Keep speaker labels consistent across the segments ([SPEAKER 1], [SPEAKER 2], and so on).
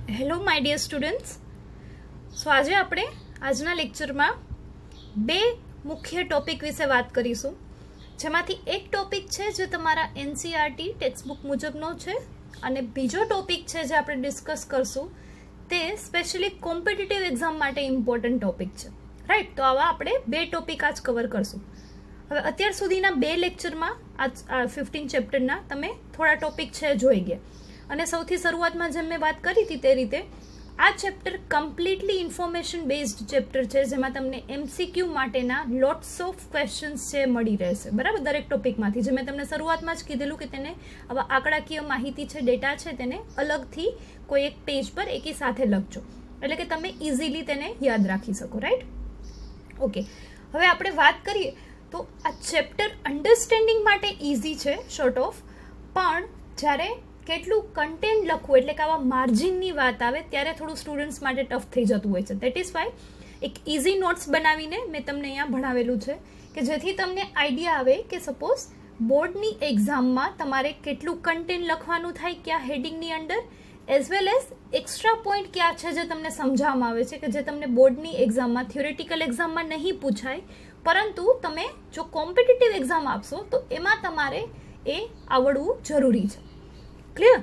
[SPEAKER 1] Hello my dear students. So આજે આપણે આજના લેક્ચરમાં બે મુખ્ય ટોપિક વિશે વાત કરીશું, જેમાંથી એક ટોપિક છે જે તમારા એનસીઈઆરટી ટેક્સ્ટબુક મુજબનો છે અને બીજો ટોપિક છે જે આપણે ડિસ્કસ કરશું તે સ્પેશિયલી કોમ્પિટિટિવ એક્ઝામ માટે ઇમ્પોર્ટન્ટ ટોપિક છે. રાઈટ, તો આવા આપણે બે ટોપિક આજ કવર કરશું. હવે અત્યાર સુધીના બે લેક્ચરમાં આ 15 ચેપ્ટરના તમે થોડા ટોપિક છે જોઈ ગયા, અને સૌથી શરૂઆતમાં જેમ મેં વાત કરી હતી તે રીતે આ chapter completely information based chapter છે, જેમાં તમને એમસીક્યુ માટેના લોટ્સ ઓફ ક્વેશ્ચન્સ છે મળી રહેશે. બરાબર, દરેક ટોપિકમાંથી જે મેં તમને શરૂઆતમાં જ કીધેલું કે તેને આવા આંકડાકીય માહિતી છે, ડેટા છે, તેને અલગથી કોઈ એક પેજ પર એકી સાથે લખજો, એટલે કે તમે ઇઝીલી તેને યાદ રાખી શકો. Right, okay. હવે આપણે વાત કરીએ તો આ ચેપ્ટર અન્ડરસ્ટેન્ડિંગ માટે ઇઝી છે શોર્ટ ઓફ, પણ જ્યારે કેટલું કન્ટેન્ટ લખવું એટલે કે આવા માર્જિનની વાત આવે ત્યારે થોડું સ્ટુડન્ટ્સ માટે ટફ થઈ જતું હોય છે. દેટ ઇઝ વાય એક ઇઝી નોટ્સ બનાવીને મેં તમને અહીંયા ભણાવેલું છે કે જેથી તમને આઈડિયા આવે કે સપોઝ બોર્ડની એક્ઝામમાં તમારે કેટલું કન્ટેન્ટ લખવાનું થાય કયા હેડિંગની under, as well as extra point ક્યાં છે જે તમને સમજાવવામાં આવે છે કે જે તમને બોર્ડની એક્ઝામમાં થિયોરેટિકલ એક્ઝામમાં નહીં પૂછાય, પરંતુ તમે જો કોમ્પિટિટિવ એક્ઝામ આપશો તો એમાં તમારે એ આવડવું જરૂરી છે. ક્લિયર?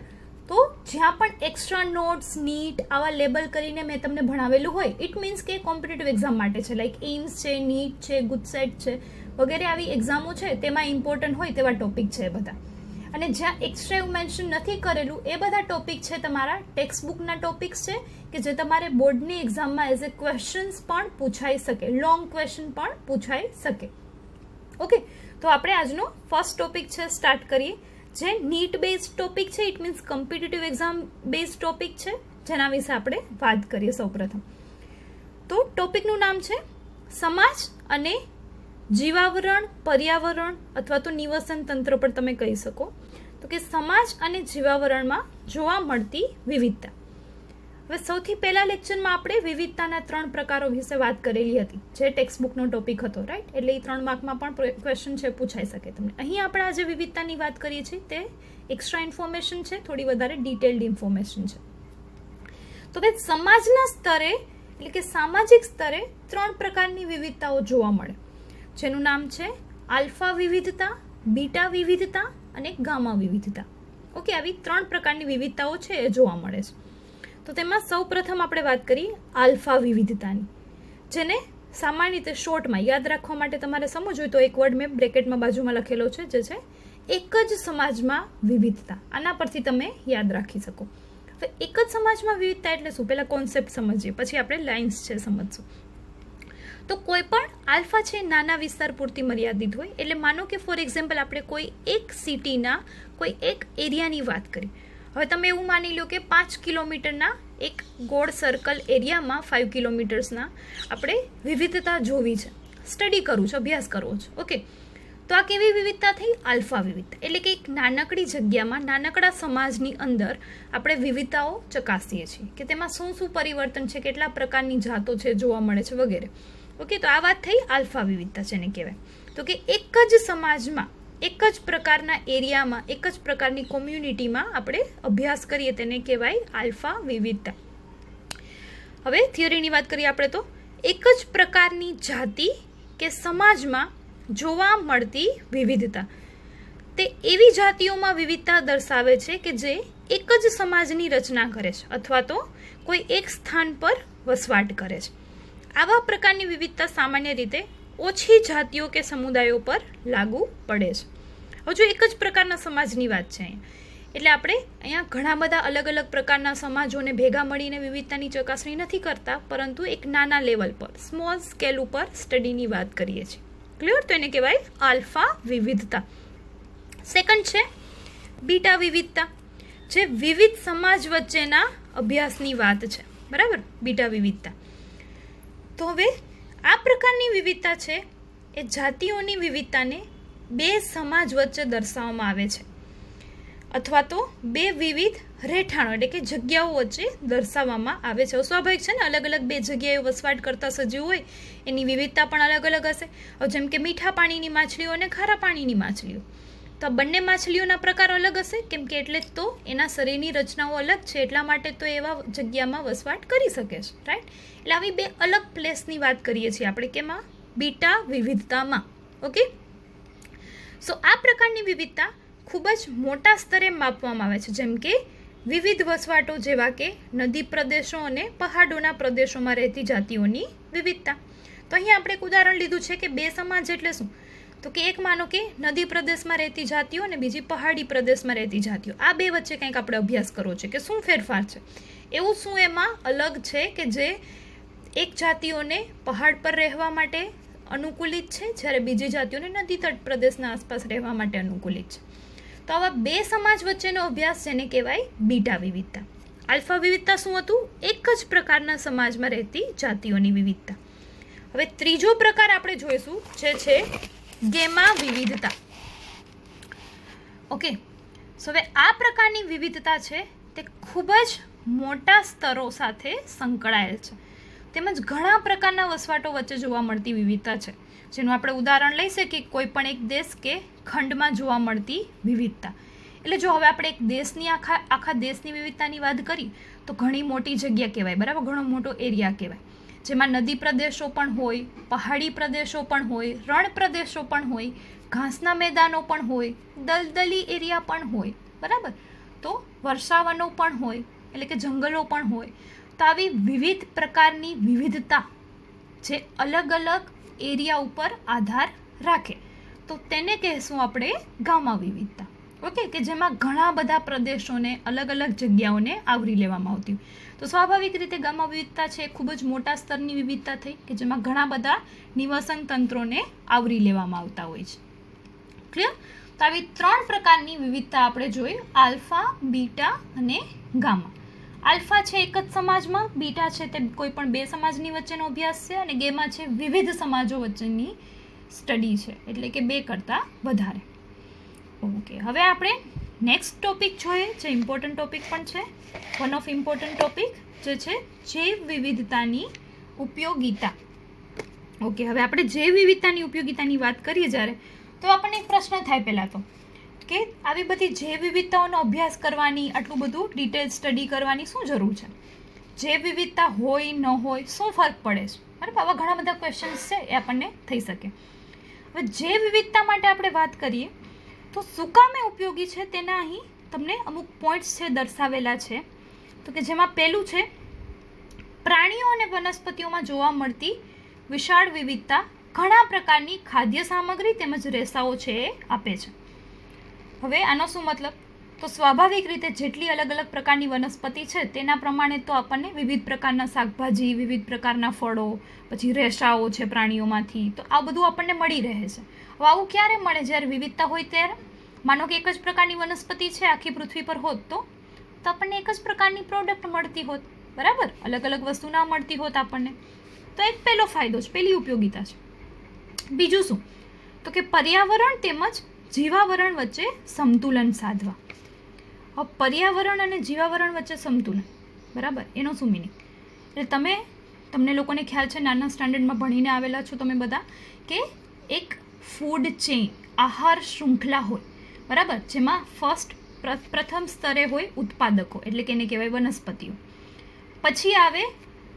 [SPEAKER 1] તો જ્યાં પણ એક્સ્ટ્રા નોટ્સ નીટ આવા લેબલ કરીને મેં તમને ભણાવેલું હોય, ઇટ મીન્સ કે કોમ્પિટિટિવ એક્ઝામ માટે છે, લાઈક એઇમ્સ છે, નીટ છે, ગુજસેટ છે વગેરે આવી એક્ઝામો છે તેમાં ઇમ્પોર્ટન્ટ હોય તેવા ટોપિક છે એ બધા. અને જ્યાં એક્સ્ટ્રા એવું મેન્શન નથી કરેલું એ બધા ટોપિક છે તમારા ટેક્સ્ટબુકના ટોપિક્સ છે કે જે તમારે બોર્ડની એક્ઝામમાં એઝ એ ક્વેશ્ચન્સ પણ પૂછાઈ શકે, લોંગ ક્વેશ્ચન પણ પૂછાઈ શકે. ઓકે, તો આપણે આજનો ફર્સ્ટ ટોપિક છે સ્ટાર્ટ કરીએ, જે નીટ બેઝ ટોપિક છે. It means competitive exam base topic છે, જેના વિશે આપણે વાત કરીએ. સૌપ્રથમ તો ટોપિકનું નામ છે સમાજ અને જીવાવરણ, પર્યાવરણ અથવા તો નિવસન તંત્ર પણ તમે કહી શકો. તો કે સમાજ અને જીવાવરણમાં જોવા મળતી વિવિધતા. હવે સૌથી પહેલા લેક્ચરમાં આપણે વિવિધતાના 3 પ્રકારો વિશે વાત કરેલી હતી, જે ટેક્સ્ટબુકનો ટોપિક હતો. રાઈટ, એટલે એ 3 માર્કમાં પણ ક્વેશ્ચન છે પૂછાઈ શકે તમને. અહીં આપણે આજે વિવિધતાની વાત કરીએ છીએ તે એક્સ્ટ્રા ઇન્ફોર્મેશન છે, થોડી વધારે ડિટેલ્ડ ઇન્ફોર્મેશન છે. તો કે સમાજના સ્તરે એટલે કે સામાજિક સ્તરે 3 પ્રકારની વિવિધતાઓ જોવા મળે, જેનું નામ છે આલ્ફા વિવિધતા, બીટા વિવિધતા અને ગામા વિવિધતા. ઓકે, આવી 3 પ્રકારની વિવિધતાઓ છે એ જોવા મળે છે. તો તેમાં સૌ પ્રથમ આપણે વાત કરીએ આલ્ફા વિવિધતાની, જેને સામાન્ય રીતે શોર્ટમાં યાદ રાખવા માટે તમારે સમજવું હોય તો એક વર્ડ મેં બ્રેકેટમાં બાજુમાં લખેલો છે, જે છે એક જ સમાજમાં વિવિધતા. આના પરથી તમે યાદ રાખી શકો. હવે એક જ સમાજમાં વિવિધતા એટલે શું, પહેલા કોન્સેપ્ટ સમજીએ, પછી આપણે લાઇન્સ છે સમજશું. તો કોઈ પણ આલ્ફા છે નાના વિસ્તાર પૂરતી મર્યાદિત હોય, એટલે માનો કે ફોર એક્ઝામ્પલ આપણે કોઈ એક સિટીના કોઈ એક એરિયાની વાત કરી. હવે તમે એવું માની લો કે 5 કિલોમીટરના એક ગોળ સર્કલ એરિયામાં 5 કિલોમીટર્સના આપણે વિવિધતા જોવી છે, સ્ટડી કરવું છે, અભ્યાસ કરવો છે. ઓકે, તો આ કેવી વિવિધતા થઈ? આલ્ફા વિવિધતા. એટલે કે એક નાનકડી જગ્યામાં નાનકડા સમાજની અંદર આપણે વિવિધતાઓ ચકાસીએ છીએ કે તેમાં શું શું પરિવર્તન છે, કેટલા પ્રકારની જાતો છે જોવા મળે છે વગેરે. ઓકે, તો આ વાત થઈ આલ્ફા વિવિધતા છે ને કહેવાય. તો કે એક જ સમાજમાં એક જ પ્રકારના એરિયામાં એક જ પ્રકારની કોમ્યુનિટીમાં આપણે અભ્યાસ કરીએ તેને કહેવાય આલ્ફા વિવિધતા. હવે થિયરીની વાત કરીએ આપણે તો એક જ પ્રકારની જાતિ કે સમાજમાં જોવા મળતી વિવિધતા, તે એવી જાતિઓમાં વિવિધતા દર્શાવે છે કે જે એક જ સમાજની રચના કરે છે અથવા તો કોઈ એક સ્થાન પર વસવાટ કરે છે. આવા પ્રકારની વિવિધતા સામાન્ય રીતે ઓછી જાતિઓ કે સમુદાયો પર લાગુ પડે છે. હવે જો એક જ પ્રકારના સમાજની વાત છે અહીંયા, એટલે આપણે અહીંયા ઘણા બધા અલગ અલગ પ્રકારના સમાજોને ભેગા મળીને વિવિધતાની ચકાસણી નથી કરતા, પરંતુ એક નાના લેવલ પર સ્મોલ સ્કેલ ઉપર સ્ટડીની વાત કરીએ છીએ. ક્લિયર? તો એને કહેવાય આલ્ફા વિવિધતા. સેકન્ડ છે બીટા વિવિધતા, જે વિવિધ સમાજ વચ્ચેના અભ્યાસની વાત છે. બરાબર, બીટા વિવિધતા. તો હવે આ પ્રકારની વિવિધતા છે એ જાતિઓની વિવિધતાને બે સમાજ વચ્ચે દર્શાવવામાં આવે છે, અથવા તો બે વિવિધ રહેઠાણો એટલે કે જગ્યાઓ વચ્ચે દર્શાવવામાં આવે છે. સ્વાભાવિક છે ને, અલગ અલગ બે જગ્યાએ વસવાટ કરતા સજીવો હોય એની વિવિધતા પણ અલગ અલગ હશે. જેમ કે મીઠા પાણીની માછલીઓ અને ખારા પાણીની માછલીઓ. તો આ બંને માછલીઓના પ્રકાર અલગ હશે, કેમ કે એટલે જ તો એના શરીરની રચનાઓ અલગ છે, એટલા માટે તો એવા જગ્યામાં વસવાટ કરી શકે છે, રાઈટ. એટલે આવી બે અલગ પ્લેસની વાત કરીએ છીએ આપણે, કેમાં? બીટા વિવિધતામાં. ઓકે. સો આ પ્રકારની વિવિધતા ખૂબ જ મોટા સ્તરે માપવામાં આવે છે, જેમ કે વિવિધ વસવાટો જેવા કે નદી પ્રદેશો અને પહાડોના પ્રદેશોમાં રહેતી જાતિઓની વિવિધતા. તો અહીંયા આપણે એક ઉદાહરણ લીધું છે કે બે સમાજ એટલે શું? તો કે એક માનો કે નદી પ્રદેશમાં રહેતી જાતિઓ અને બીજી પહાડી પ્રદેશમાં રહેતી જાતિઓ, આ બે વચ્ચે કંઈક આપણે અભ્યાસ કરવો છે કે શું ફેરફાર છે, એવું શું એમાં અલગ છે કે જે એક જાતિઓને પહાડ પર રહેવા માટે અનુકૂલિત છે, જ્યારે બીજી જાતિઓને નદી તટ પ્રદેશના આસપાસ રહેવા માટે અનુકૂલિત છે. તો આવા બે સમાજ વચ્ચેનો અભ્યાસ જેને કહેવાય બીટા વિવિધતા. આલ્ફા વિવિધતા શું હતું? એક જ પ્રકારના સમાજમાં રહેતી જાતિઓની વિવિધતા. હવે ત્રીજો પ્રકાર આપણે જોઈશું જે છે ગેમા વિવિધતા. ઓકે. સો હવે આ પ્રકારની વિવિધતા છે તે ખૂબ જ મોટા સ્તરો સાથે સંકળાયેલ છે, તેમજ ઘણા પ્રકારના વસવાટો વચ્ચે જોવા મળતી વિવિધતા છે, જેનું આપણે ઉદાહરણ લઈ શકીએ કોઈ પણ એક દેશ કે ખંડમાં જોવા મળતી વિવિધતા. એટલે જો હવે આપણે એક દેશની આખા દેશની વિવિધતાની વાત કરી તો ઘણી મોટી જગ્યા કહેવાય, બરાબર, ઘણો મોટો એરિયા કહેવાય, જેમાં નદી પ્રદેશો પણ હોય, પહાડી પ્રદેશો પણ હોય, રણ પ્રદેશો પણ હોય, ઘાસના મેદાનો પણ હોય, દલદલી એરિયા પણ હોય, બરાબર, તો વર્ષાવનો પણ હોય, એટલે કે જંગલો પણ હોય. તો આવી વિવિધ પ્રકારની વિવિધતા જે અલગ અલગ એરિયા ઉપર આધાર રાખે તો તેને કહેશું આપણે ગામા વિવિધતા. ઓકે, કે જેમાં ઘણા બધા પ્રદેશોને અલગ અલગ જગ્યાઓને આવરી લેવામાં આવતી હોય. તો સ્વાભાવિક રીતે ગામા વિવિધતા છે એ ખૂબ જ મોટા સ્તરની વિવિધતા થઈ કે જેમાં ઘણા બધા નિવસન તંત્રોને આવરી લેવામાં આવતા હોય છે. ક્લિયર? તો આવી 3 પ્રકારની વિવિધતા આપણે જોઈ, આલ્ફા, બીટા અને ગામા. આલ્ફા છે એક જ સમાજમાં, બીટા છે તે કોઈ પણ બે સમાજની વચ્ચેનો અભ્યાસ છે, અને ગેમા છે વિવિધ સમાજો વચ્ચેની સ્ટડી છે, એટલે કે 2 કરતાં વધારે. ઓકે, હવે આપણે નેક્સ્ટ ટોપિક જોઈએ જે ઇમ્પોર્ટન્ટ ટોપિક પણ છે, વન ઓફ ઇમ્પોર્ટન્ટ ટોપિક જે છે જૈવ વિવિધતાની ઉપયોગિતા. ઓકે, હવે આપણે જૈવ વિવિધતાની ઉપયોગિતાની વાત કરીએ જ્યારે, તો આપણને એક પ્રશ્ન થાય પહેલાં તો કે આવી બધી જૈવ વિવિધતાઓનો અભ્યાસ કરવાની, આટલું બધું ડિટેલ સ્ટડી કરવાની શું જરૂર છે? જૈવ વિવિધતા હોય ન હોય શું ફરક પડે છે? બરાબર, આવા ઘણા બધા ક્વેશ્ચન્સ છે એ આપણને થઈ શકે. હવે જૈવ વિવિધતા માટે આપણે વાત કરીએ તો શું કામે ઉપયોગી છે તેના અહીં તમને અમુક પોઈન્ટ્સ છે દર્શાવેલા છે. તો કે જેમાં પહેલું છે પ્રાણીઓ અને વનસ્પતિઓમાં જોવા મળતી વિશાળ વિવિધતા ઘણા પ્રકારની ખાદ્ય સામગ્રી તેમજ રેસાઓ છે એ આપે છે. હવે આનો શું મતલબ? તો સ્વાભાવિક રીતે જેટલી અલગ અલગ પ્રકારની વનસ્પતિ છે તેના પ્રમાણે તો આપણને વિવિધ પ્રકારના શાકભાજી, વિવિધ પ્રકારના ફળો, પછી રેસાઓ છે પ્રાણીઓમાંથી, તો આ બધું આપણને મળી રહે છે. હવે આવું ક્યારે મળે? જ્યારે વિવિધતા હોય ત્યારે. માનો કે એક જ પ્રકારની વનસ્પતિ છે આખી પૃથ્વી પર હોત તો આપણને એક જ પ્રકારની પ્રોડક્ટ મળતી હોત, બરાબર, અલગ અલગ વસ્તુ ના મળતી હોત આપણને. તો એક પહેલો ફાયદો છે, પહેલી ઉપયોગિતા છે. બીજું શું? તો કે પર્યાવરણ તેમજ જીવાવરણ વચ્ચે સંતુલન સાધવા. હવે પર્યાવરણ અને જીવાવરણ વચ્ચે સંતુલન, બરાબર, એનો શું મિનિંગ? એટલે તમને લોકોને ખ્યાલ છે, નાના સ્ટાન્ડર્ડમાં ભણીને આવેલા છો તમે બધા, કે એક ફૂડ ચેઇન, આહાર શૃંખલા હોય, બરાબર, જેમાં પ્રથમ સ્તરે હોય ઉત્પાદકો, એટલે કે એને કહેવાય વનસ્પતિઓ, પછી આવે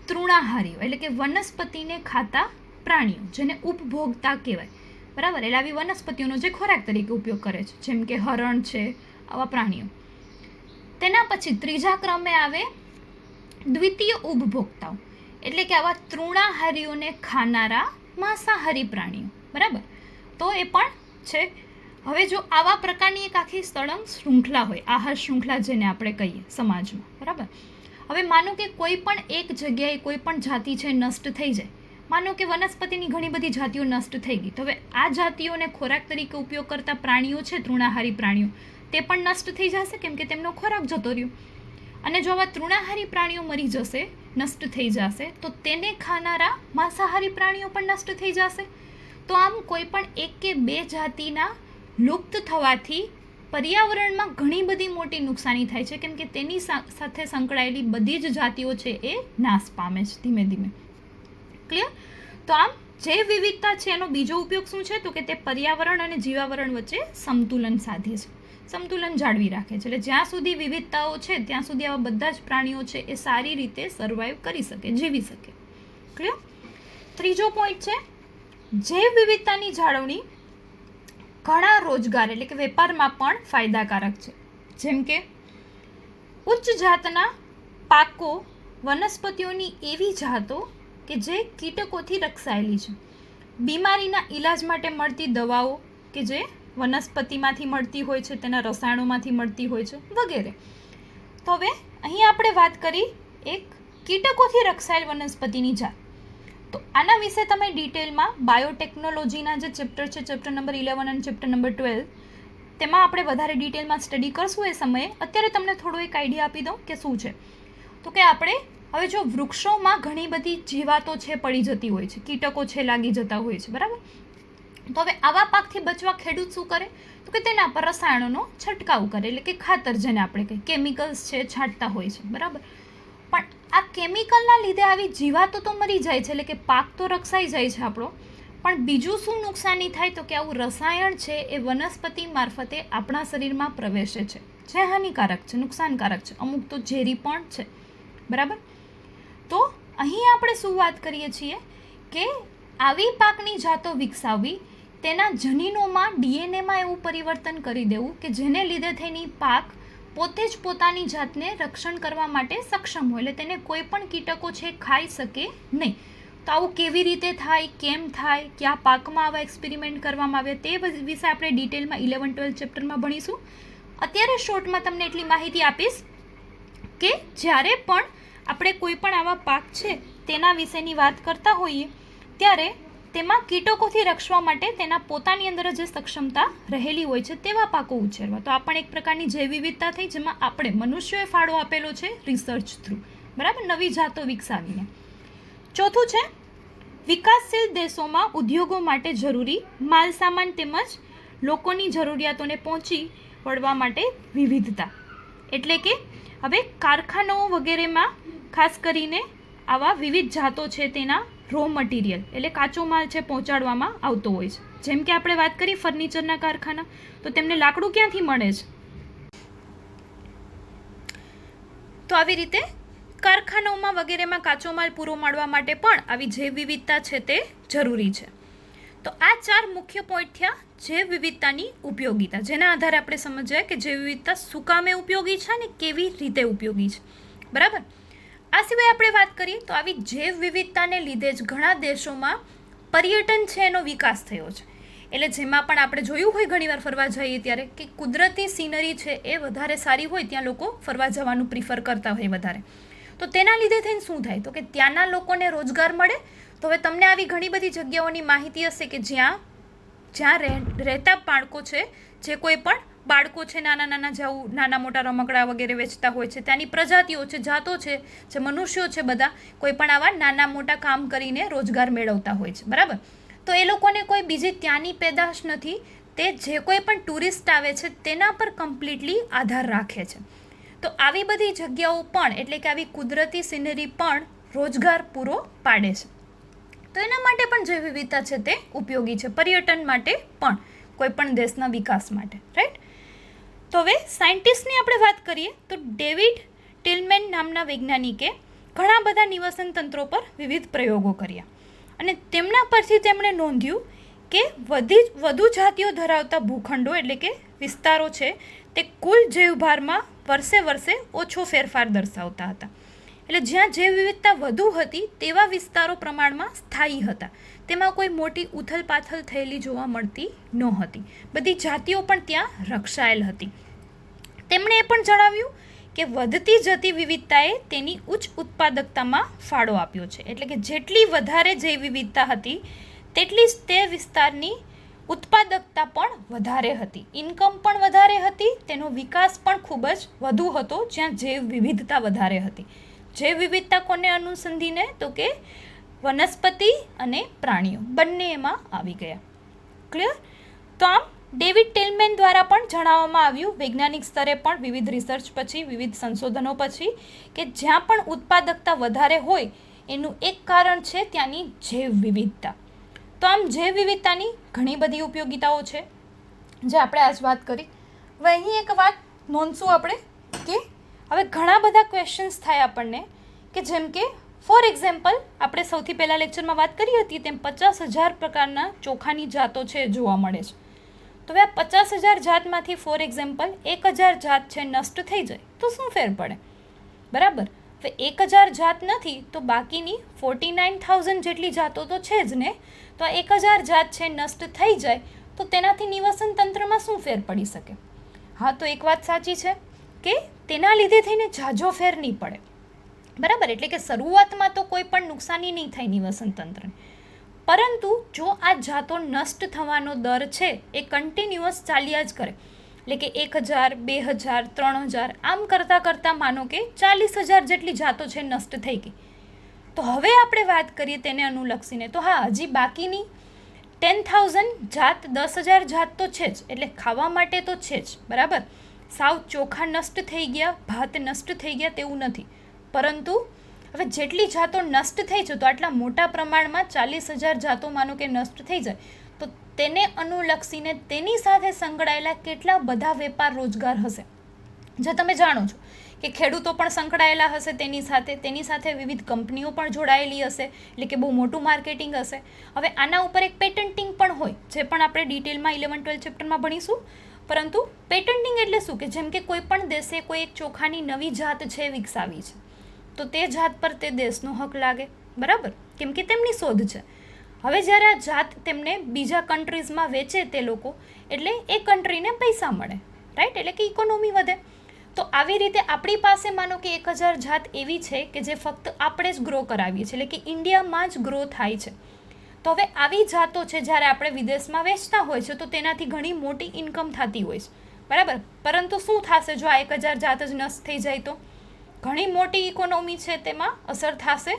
[SPEAKER 1] તૃણાહારીઓ, એટલે કે વનસ્પતિને ખાતા પ્રાણીઓ, જેને ઉપભોગતા કહેવાય, બરાબર, એટલે આવી વનસ્પતિઓનો જે ખોરાક તરીકે ઉપયોગ કરે છે, જેમ કે હરણ છે, આવા પ્રાણીઓ. તેના પછી ત્રીજા ક્રમે આવે દ્વિતીય ઉપભોક્તાઓ, એટલે કે આવા તૃણાહારીઓને ખાનારા માંસાહારી પ્રાણીઓ, બરાબર, તો એ પણ છે. હવે જો આવા પ્રકારની એક આખી સળંગ શૃંખલા હોય, આહાર શૃંખલા જેને આપણે કહીએ સમાજમાં, બરાબર. હવે માનો કે કોઈ પણ એક જગ્યાએ કોઈ પણ જાતિ છે નષ્ટ થઈ જાય, માનો કે વનસ્પતિની ઘણી બધી જાતિઓ નષ્ટ થઈ ગઈ, તો હવે આ જાતિઓને ખોરાક તરીકે ઉપયોગ કરતા પ્રાણીઓ છે, તૃણાહારી પ્રાણીઓ, તે પણ નષ્ટ થઈ જશે, કેમ કે તેમનો ખોરાક જતો રહ્યો. અને જો આવા તૃણાહારી પ્રાણીઓ મરી જશે, નષ્ટ થઈ જશે, તો તેને ખાનારા માંસાહારી પ્રાણીઓ પણ નષ્ટ થઈ જશે. તો આમ કોઈ પણ એક કે બે જાતિના લુપ્ત થવાથી પર્યાવરણમાં ઘણી બધી મોટી નુકસાની થાય છે, કેમ કે તેની સાથે સંકળાયેલી બધી જ જાતિઓ છે એ નાશ પામે છે ધીમે ધીમે. ક્લિયર? તો આમ જૈવ વિવિધતા છે એનો બીજો ઉપયોગ શું છે તો કે તે પર્યાવરણ અને જીવાવરણ વચ્ચે સમતુલન સાધે છે, સમતુલન જાળવી રાખે છે. એટલે જ્યાં સુધી વિવિધતાઓ છે ત્યાં સુધી આવા બધા જ પ્રાણીઓ છે એ સારી રીતે સર્વાઈવ કરી શકે, જીવી શકે. ક્લિયર? ત્રીજો પોઈન્ટ છે જૈવ વિવિધતાની જાળવણી ઘણા રોજગાર એટલે કે વેપારમાં પણ ફાયદાકારક છે. જેમ કે ઉચ્ચ જાતના પાકો, વનસ્પતિઓની એવી જાતો કે જે કીટકોથી રક્ષાયેલી છે, બીમારીના ઈલાજ માટે મળતી દવાઓ કે જે વનસ્પતિમાંથી મળતી હોય છે, તેના રસાયણોમાંથી મળતી હોય છે વગેરે. તો હવે અહીં આપણે વાત કરી એક કીટકોથી રક્ષાયેલ વનસ્પતિની જાત. તો આના વિશે તમે ડિટેલમાં બાયોટેકનોલોજીના જે ચેપ્ટર છે, ચેપ્ટર નંબર 11 અને ચેપ્ટર નંબર 12, તેમાં આપણે વધારે ડિટેલમાં સ્ટડી કરશું એ સમયે. અત્યારે તમને થોડો એક આઈડિયા આપી દઉં કે શું છે. તો કે આપણે હવે જો વૃક્ષોમાં ઘણી બધી જીવાતો છે પડી જતી હોય છે, કીટકો છે લાગી જતા હોય છે, બરાબર. તો હવે આવા પાકથી બચવા ખેડૂત શું કરે તો કે તેના પર રસાયણોનો છંટકાવ કરે, એટલે કે ખાતર જેને આપણે કહીએ, કેમિકલ્સ છે છાંટતા હોય છે, બરાબર. પણ આ કેમિકલના લીધે આવી જીવાતો તો મરી જાય છે, એટલે કે પાક તો રક્ષાઈ જાય છે આપણો, પણ બીજું શું નુકસાની થાય તો કે આવું રસાયણ છે એ વનસ્પતિ મારફતે આપણા શરીરમાં પ્રવેશે છે, જે હાનિકારક છે, નુકસાનકારક છે, અમુક તો ઝેરી પણ છે, બરાબર. તો અહીં આપણે શું વાત કરીએ છીએ કે આવી પાકની જાતો વિકસાવવી, તેના જનીનોમાં ડીએનએમાં એવું પરિવર્તન કરી દેવું કે જેને લીધે થઈને પાક પોતે જ પોતાની જાતને રક્ષણ કરવા માટે સક્ષમ હોય, એટલે તેને કોઈ પણ કીટકો છે ખાઈ શકે નહીં. તો આવું કેવી રીતે થાય, કેમ થાય, કયા પાકમાં આવા એક્સપેરિમેન્ટ કરવામાં આવ્યા, તે વિશે આપણે ડિટેલમાં 11-12 ચેપ્ટરમાં ભણીશું. અત્યારે શોર્ટમાં તમને એટલી માહિતી આપીશ કે જ્યારે પણ આપણે કોઈ પણ આવા પાક છે તેના વિશેની વાત કરતા હોઈએ ત્યારે તેમાં કીટકોથી રક્ષવા માટે તેના પોતાની અંદર જે સક્ષમતા રહેલી હોય છે તેવા પાકો ઉછેરવા. તો આ પણ એક પ્રકારની જૈવ વિવિધતા થઈ, જેમાં આપણે મનુષ્યોએ ફાળો આપેલો છે રિસર્ચ થ્રુ, બરાબર, નવી જાતો વિકસાવીને. ચોથું છે વિકાસશીલ દેશોમાં ઉદ્યોગો માટે જરૂરી માલ સામાન તેમજ લોકોની જરૂરિયાતોને પહોંચી વળવા માટે વિવિધતા. એટલે કે હવે કારખાનાઓ વગેરેમાં ખાસ કરીને આવા વિવિધ જાતો છે તેના રો મટીરિયલ એટલે કાચો માલ છે પહોંચાડવામાં આવતો હોય છે. જેમ કે આપણે વાત કરી ફર્નિચરના કારખાના, તો તેમને લાકડું ક્યાંથી મળે છે? તો આવી રીતે કારખાનાઓમાં વગેરેમાં કાચો માલ પૂરો પાડવા માટે પણ આવી જૈવ વિવિધતા છે તે જરૂરી છે. તો આ 4 મુખ્ય પોઈન્ટ થયા જૈવ વિવિધતાની ઉપયોગિતા, જેના આધારે આપણે સમજાય કે જૈવ વિવિધતા શું કામે ઉપયોગી છે અને કેવી રીતે ઉપયોગી છે, બરાબર. આ સિવાય આપણે વાત કરીએ તો આવી જૈવ વિવિધતાને લીધે જ ઘણા દેશોમાં પર્યટન છે એનો વિકાસ થયો છે. એટલે જેમાં પણ આપણે જોયું હોય ઘણીવાર ફરવા જઈએ ત્યારે કે કુદરતી સિનરી છે એ વધારે સારી હોય, ત્યાં લોકો ફરવા જવાનું પ્રિફર કરતા હોય વધારે. તો તેના લીધે થઈને શું થાય તો કે ત્યાંના લોકોને રોજગાર મળે. તો હવે તમને આવી ઘણી બધી જગ્યાઓની માહિતી હશે કે જ્યાં રહેતા બાળકો છે, જે કોઈ પણ બાળકો છે નાના મોટા રમકડા વગેરે વેચતા હોય છે, ત્યાંની પ્રજાતિઓ છે, જાતો છે, જે મનુષ્યો છે, બધા કોઈ પણ આવા નાના મોટા કામ કરીને રોજગાર મેળવતા હોય છે, બરાબર. તો એ લોકોને કોઈ બીજી ત્યાંની પેદાશ નથી, તે જે કોઈ પણ ટુરિસ્ટ આવે છે તેના પર કમ્પ્લીટલી આધાર રાખે છે. તો આવી બધી જગ્યાઓ પણ એટલે કે આવી કુદરતી સિનરી પણ રોજગાર પૂરો પાડે છે. તો એના માટે પણ જૈવ વિવિધતા છે તે ઉપયોગી છે, પર્યટન માટે પણ, કોઈ પણ દેશના વિકાસ માટે, રાઈટ. તો હવે સાયન્ટિસ્ટની આપણે વાત કરીએ તો ડેવિડ ટિલમેન નામના વૈજ્ઞાનિકે ઘણા બધા નિવસન તંત્રો પર વિવિધ પ્રયોગો કર્યા અને તેમના પરથી તેમણે નોંધ્યું કે વધુ જાતિઓ ધરાવતા ભૂખંડો એટલે કે વિસ્તારો છે તે કુલ જૈવભારમાં વર્ષે ઓછો ફેરફાર દર્શાવતા હતા. એટલે જ્યાં જૈવ વિવિધતા વધુ હતી તેવા વિસ્તારો પ્રમાણમાં સ્થાયી હતા, તેમાં કોઈ મોટી ઉથલપાથલ થયેલી જોવા મળતી નહોતી, બધી જાતિઓ પણ ત્યાં રક્ષાયેલ હતી. તેમણે એ પણ જણાવ્યું કે વધતી જતી વિવિધતાએ તેની ઉચ્ચ ઉત્પાદકતામાં ફાળો આપ્યો છે. એટલે કે જેટલી વધારે જૈવ વિવિધતા હતી તેટલી જ તે વિસ્તારની ઉત્પાદકતા પણ વધારે હતી, ઇન્કમ પણ વધારે હતી, તેનો વિકાસ પણ ખૂબ જ વધુ હતો જ્યાં જૈવ વિવિધતા વધારે હતી. જૈવ વિવિધતા કોને અનુસંધીને તો કે વનસ્પતિ અને પ્રાણીઓ બંને એમાં આવી ગયા. ક્લિયર? તો આમ ડેવિડ ટિલમેન દ્વારા પણ જણાવવામાં આવ્યું વૈજ્ઞાનિક સ્તરે પણ વિવિધ રિસર્ચ પછી, વિવિધ સંશોધનો પછી, કે જ્યાં પણ ઉત્પાદકતા વધારે હોય એનું એક કારણ છે ત્યાંની જૈવ વિવિધતા. તો આમ જૈવ વિવિધતાની ઘણી બધી ઉપયોગિતાઓ છે જે આપણે આજ વાત કરી. હવે અહીં એક વાત નોંધશું આપણે કે હવે ઘણા બધા ક્વેશ્ચન્સ થાય આપણને કે જેમ કે ફોર એક્ઝામ્પલ આપણે સૌથી પહેલાં લેક્ચરમાં વાત કરી હતી તેમ 50,000 પ્રકારના ચોખાની જાતો છે જોવા મળે છે. તો હવે આ 50,000 જાતમાંથી ફોર એક્ઝામ્પલ 1,000 જાત છે નષ્ટ થઈ જાય તો શું ફેર પડે, બરાબર. હવે 1,000 જાત નથી તો બાકીની 49,000 જેટલી જાતો તો છે જ ને. તો આ 1,000 જાત છે નષ્ટ થઈ જાય તો તેનાથી નિવસન તંત્રમાં શું ફેર પડી શકે? હા, તો એક વાત સાચી છે કે તેના લીધે થઈને ઝાઝો ફેર નહીં પડે, બરાબર. એટલે કે શરૂઆતમાં તો કોઈ પણ નુકસાની નહીં થાય નિવસન તંત્રને, પરંતુ જો આ જાતો નષ્ટ થવાનો દર છે એ કન્ટિન્યુઅસ ચાલ્યા જ કરે, એટલે કે 1,000, 2,000, 3,000 આમ કરતાં કરતાં માનો કે 40,000 જેટલી જાતો છે નષ્ટ થઈ ગઈ. તો હવે આપણે વાત કરીએ તેને અનુલક્ષીને, તો હા, હજી બાકીની 10,000 જાત, 10,000 જાત તો છે જ, એટલે ખાવા માટે તો છે જ, બરાબર. સાવ ચોખા નષ્ટ થઈ ગયા, ભાત નષ્ટ થઈ ગયા તેવું નથી, પરંતુ હવે જેટલી જાતો નષ્ટ થઈ છે તો આટલા મોટા પ્રમાણમાં 40,000 જાતો માનો કે નષ્ટ થઈ જાય તો તેને અનુલક્ષીને તેની સાથે સંકળાયેલા કેટલા બધા વેપાર રોજગાર હશે, જે તમે જાણો છો કે ખેડૂતો પણ સંકળાયેલા હશે તેની સાથે વિવિધ કંપનીઓ પણ જોડાયેલી હશે, એટલે કે બહુ મોટું માર્કેટિંગ હશે. હવે આના ઉપર એક પેટન્ટિંગ પણ હોય, જે પણ આપણે ડિટેલમાં 11-12 ચેપ્ટરમાં ભણીશું. પરંતુ પેટન્ટિંગ એટલે શું કે જેમ કે કોઈ પણ દેશે કોઈ એક ચોખાની નવી જાત છે વિકસાવી છે તો તે જાત પર તે દેશનો હક લાગે, બરાબર, કેમ કે તેમની શોધ છે. હવે જ્યારે આ જાત તેમને બીજા કન્ટ્રીઝમાં વેચે તે લોકો, એટલે એ કન્ટ્રીને પૈસા મળે, રાઈટ, એટલે કે ઇકોનોમી વધે. તો આવી રીતે આપણી પાસે માનો કે 1,000 જાત એવી છે કે જે ફક્ત આપણે જ ગ્રો કરાવીએ છીએ, એટલે કે ઇન્ડિયામાં જ ગ્રો થાય છે. તો હવે આવી જાતો છે જ્યારે આપણે વિદેશમાં વેચતા હોય છે તો તેનાથી ઘણી મોટી ઇન્કમ થતી હોય છે, બરાબર. પરંતુ શું થશે જો આ 1,000 જાત જ નષ્ટ થઈ જાય તો ઘણી મોટી ઇકોનોમી છે તેમાં અસર થશે.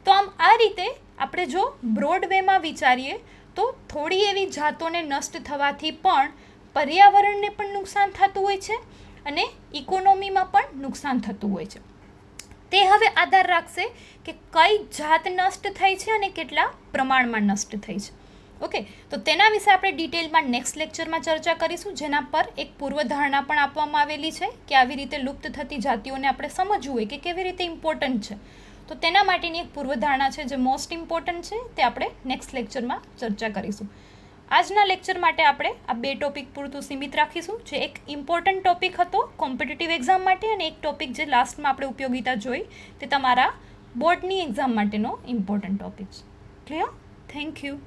[SPEAKER 1] તો આમ આ રીતે આપણે જો બ્રોડ વેમાં વિચારીએ તો થોડી એવી જાતોને નષ્ટ થવાથી પણ પર્યાવરણને પણ નુકસાન થતું હોય છે અને ઇકોનોમીમાં પણ નુકસાન થતું હોય છે. તે હવે આધાર રાખશે કે કઈ જાત નષ્ટ થઈ છે અને કેટલા પ્રમાણમાં નષ્ટ થઈ છે. ઓકે, તો તેના વિશે આપણે ડિટેલમાં નેક્સ્ટ લેક્ચરમાં ચર્ચા કરીશું, જેના પર એક પૂર્વધારણા પણ આપવામાં આવેલી છે કે આવી રીતે લુપ્ત થતી જાતિઓને આપણે સમજવું હોય કે કેવી રીતે ઇમ્પોર્ટન્ટ છે. તો તેના માટેની એક પૂર્વધારણા છે જે મોસ્ટ ઇમ્પોર્ટન્ટ છે, તે આપણે નેક્સ્ટ લેક્ચરમાં ચર્ચા કરીશું. આજના લેક્ચર માટે આપણે આ 2 ટોપિક પૂરતું સીમિત રાખીશું, જે એક ઇમ્પોર્ટન્ટ ટોપિક હતો કોમ્પિટિટિવ એક્ઝામ માટે અને એક ટોપિક જે લાસ્ટમાં આપણે ઉપયોગિતા જોઈ તે તમારા બોર્ડની એક્ઝામ માટેનો ઇમ્પોર્ટન્ટ ટોપિક છે. ક્લિયર? Thank you.